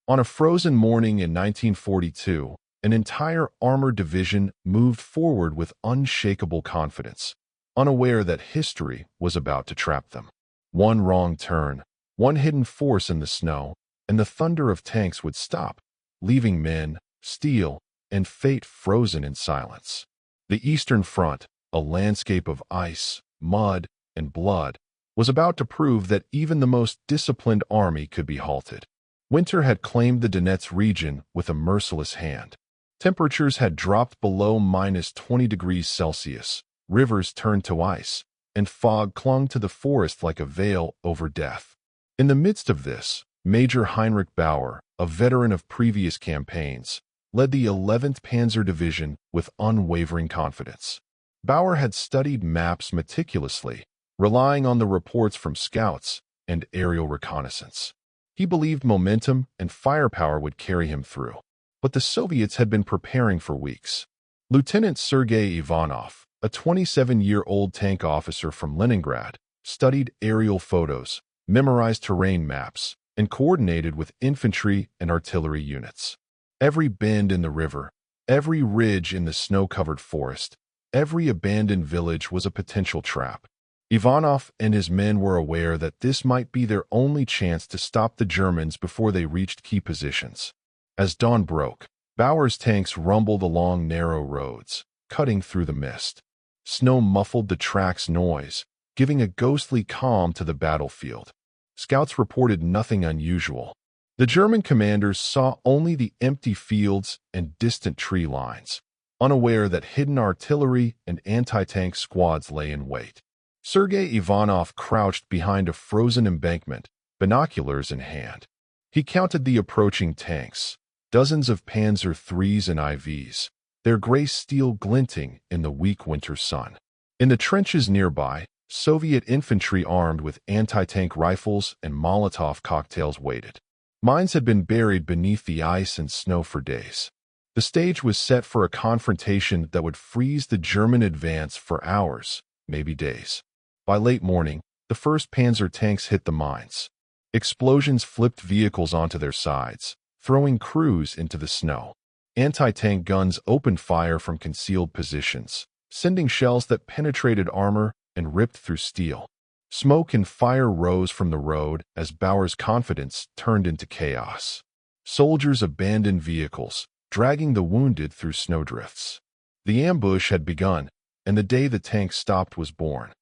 On a frozen morning in 1942, an entire armored division moved forward with unshakable confidence, unaware that history was about to trap them. One wrong turn, one hidden force in the snow, and the thunder of tanks would stop, leaving men, steel, and fate frozen in silence. The Eastern Front, a landscape of ice, mud, and blood, was about to prove that even the most disciplined army could be halted. Winter had claimed the Donetsk region with a merciless hand. Temperatures had dropped below -20 degrees Celsius, rivers turned to ice, and fog clung to the forest like a veil over death. In the midst of this, Major Heinrich Bauer, a veteran of previous campaigns, led the 11th Panzer Division with unwavering confidence. Bauer had studied maps meticulously, relying on the reports from scouts and aerial reconnaissance. He believed momentum and firepower would carry him through. But the Soviets had been preparing for weeks. Lieutenant Sergei Ivanov, a 27-year-old tank officer from Leningrad, studied aerial photos, memorized terrain maps, and coordinated with infantry and artillery units. Every bend in the river, every ridge in the snow-covered forest, every abandoned village was a potential trap. Ivanov and his men were aware that this might be their only chance to stop the Germans before they reached key positions. As dawn broke, Bauer's tanks rumbled along narrow roads, cutting through the mist. Snow muffled the track's noise, giving a ghostly calm to the battlefield. Scouts reported nothing unusual. The German commanders saw only the empty fields and distant tree lines, unaware that hidden artillery and anti-tank squads lay in wait. Sergei Ivanov crouched behind a frozen embankment, binoculars in hand. He counted the approaching tanks, dozens of Panzer IIIs and IVs, their gray steel glinting in the weak winter sun. In the trenches nearby, Soviet infantry armed with anti-tank rifles and Molotov cocktails waited. Mines had been buried beneath the ice and snow for days. The stage was set for a confrontation that would freeze the German advance for hours, maybe days. By late morning, the first Panzer tanks hit the mines. Explosions flipped vehicles onto their sides, throwing crews into the snow. Anti-tank guns opened fire from concealed positions, sending shells that penetrated armor and ripped through steel. Smoke and fire rose from the road as Bauer's confidence turned into chaos. Soldiers abandoned vehicles, dragging the wounded through snowdrifts. The ambush had begun, and the day the tank stopped was born.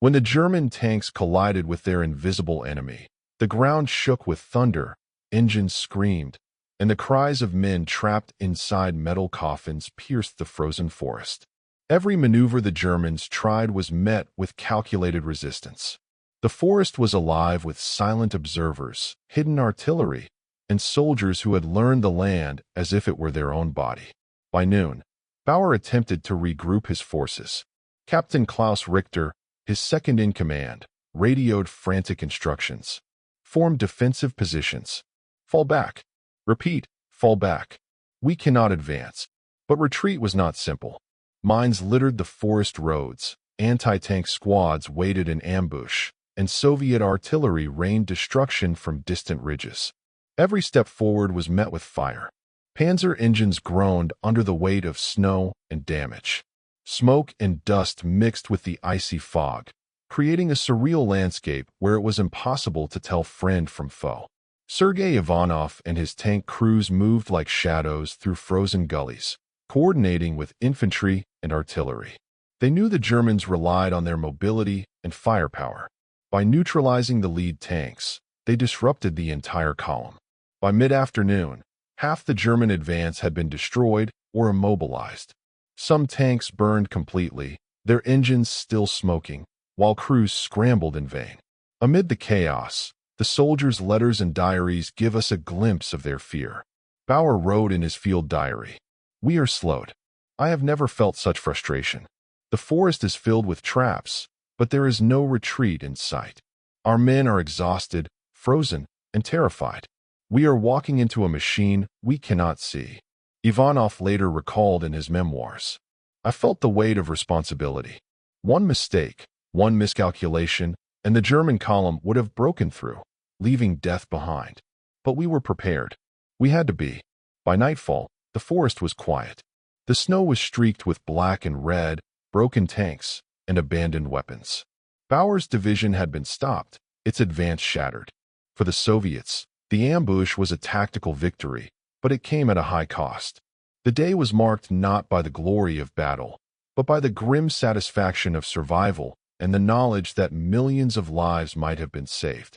When the German tanks collided with their invisible enemy, the ground shook with thunder, engines screamed, and the cries of men trapped inside metal coffins pierced the frozen forest. Every maneuver the Germans tried was met with calculated resistance. The forest was alive with silent observers, hidden artillery, and soldiers who had learned the land as if it were their own body. By noon, Bauer attempted to regroup his forces. Captain Klaus Richter, his second in command, radioed frantic instructions. Form defensive positions. Fall back. Repeat, fall back. We cannot advance. But retreat was not simple. Mines littered the forest roads, anti-tank squads waited in ambush, and Soviet artillery rained destruction from distant ridges. Every step forward was met with fire. Panzer engines groaned under the weight of snow and damage. Smoke and dust mixed with the icy fog, creating a surreal landscape where it was impossible to tell friend from foe. Sergei Ivanov and his tank crews moved like shadows through frozen gullies, coordinating with infantry and artillery. They knew the Germans relied on their mobility and firepower. By neutralizing the lead tanks, they disrupted the entire column. By mid-afternoon, half the German advance had been destroyed or immobilized. Some tanks burned completely, their engines still smoking, while crews scrambled in vain. Amid the chaos, the soldiers' letters and diaries give us a glimpse of their fear. Bauer wrote in his field diary, "We are slowed. I have never felt such frustration. The forest is filled with traps, but there is no retreat in sight. Our men are exhausted, frozen, and terrified. We are walking into a machine we cannot see." Ivanov later recalled in his memoirs, "I felt the weight of responsibility. One mistake, one miscalculation, and the German column would have broken through, leaving death behind. But we were prepared. We had to be. By nightfall, the forest was quiet. The snow was streaked with black and red, broken tanks, and abandoned weapons. Bauer's division had been stopped, its advance shattered. For the Soviets, the ambush was a tactical victory, but it came at a high cost. The day was marked not by the glory of battle, but by the grim satisfaction of survival and the knowledge that millions of lives might have been saved.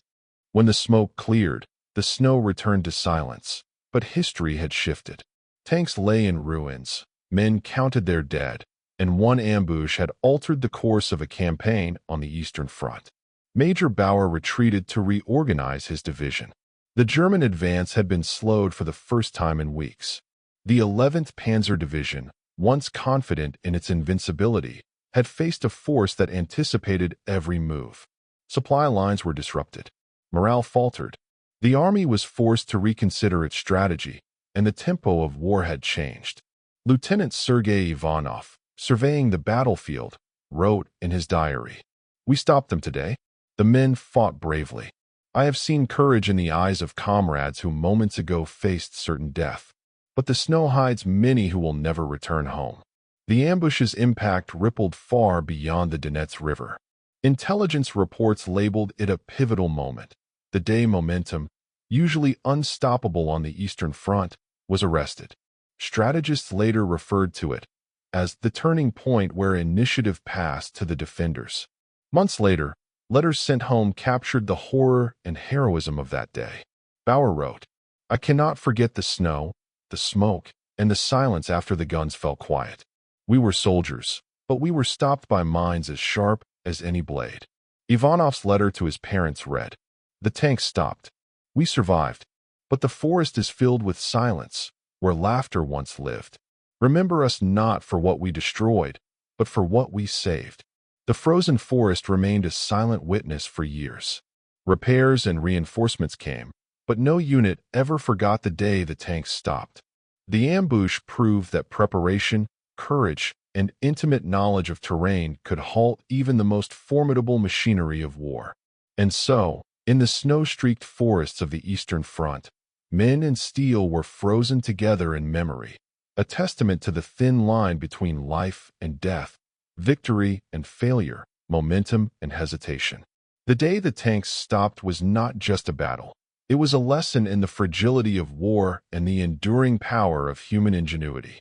When the smoke cleared, the snow returned to silence, but history had shifted. Tanks lay in ruins, men counted their dead, and one ambush had altered the course of a campaign on the Eastern Front. Major Bauer retreated to reorganize his division. The German advance had been slowed for the first time in weeks. The 11th Panzer Division, once confident in its invincibility, had faced a force that anticipated every move. Supply lines were disrupted. Morale faltered. The army was forced to reconsider its strategy, and the tempo of war had changed. Lieutenant Sergei Ivanov, surveying the battlefield, wrote in his diary, "We stopped them today. The men fought bravely. I have seen courage in the eyes of comrades who moments ago faced certain death. But the snow hides many who will never return home." The ambush's impact rippled far beyond the Donets River. Intelligence reports labeled it a pivotal moment. The day momentum, usually unstoppable on the Eastern Front, was arrested. Strategists later referred to it as the turning point where initiative passed to the defenders. Months later, letters sent home captured the horror and heroism of that day. Bauer wrote, "I cannot forget the snow, the smoke, and the silence after the guns fell quiet. We were soldiers, but we were stopped by minds as sharp as any blade." Ivanov's letter to his parents read, "The tanks stopped. We survived, but the forest is filled with silence, where laughter once lived. Remember us not for what we destroyed, but for what we saved." The frozen forest remained a silent witness for years. Repairs and reinforcements came, but no unit ever forgot the day the tanks stopped. The ambush proved that preparation, courage, and intimate knowledge of terrain could halt even the most formidable machinery of war. And so, in the snow-streaked forests of the Eastern Front, men and steel were frozen together in memory, a testament to the thin line between life and death, victory and failure, momentum and hesitation. The day the tanks stopped was not just a battle. It was a lesson in the fragility of war and the enduring power of human ingenuity.